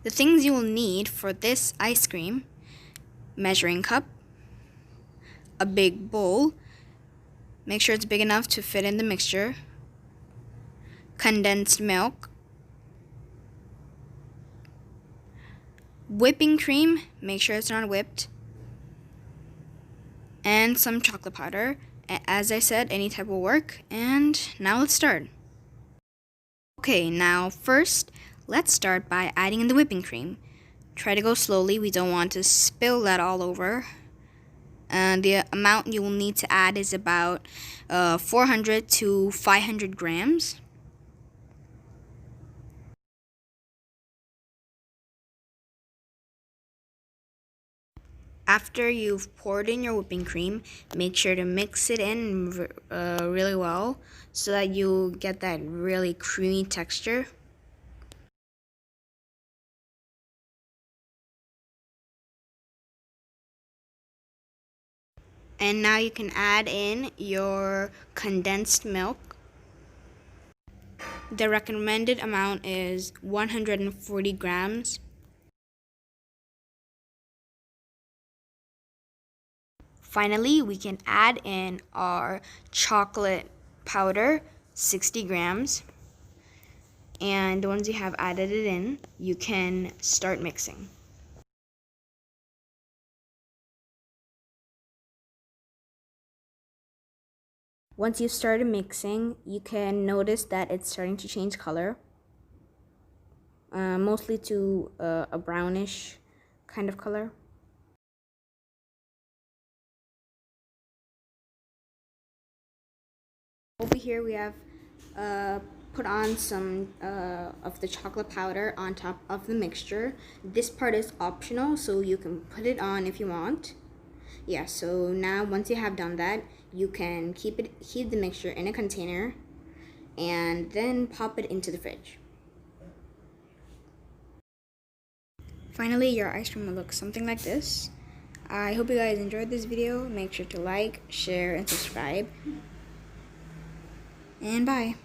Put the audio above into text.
The things you will need for this ice cream: measuring cup, a big bowl, make sure it's big enough to fit in the mixture, condensed milk, whipping cream, make sure it's not whipped, and some chocolate powder. As I said, any type will work. And now let's start. Okay, now first, let's start by adding in the whipping cream. Try to go slowly, we don't want to spill that all over. And the amount you will need to add is about 400 to 500 grams. After you've poured in your whipping cream, make sure to mix it in really well so that you get that really creamy texture. And now you can add in your condensed milk. The recommended amount is 140 grams. Finally, we can add in our chocolate powder, 60 grams. And once you have added it in, you can start mixing. Once you've started mixing, you can notice that it's starting to change color, mostly to a brownish kind of color. Over here we have put on some of the chocolate powder on top of the mixture. This part is optional, so you can put it on if you want. Yeah, so now once you have done that, you can keep the mixture in a container and then pop it into the fridge. Finally, your ice cream will look something like this. I hope you guys enjoyed this video. Make sure to like, share, and subscribe. And bye.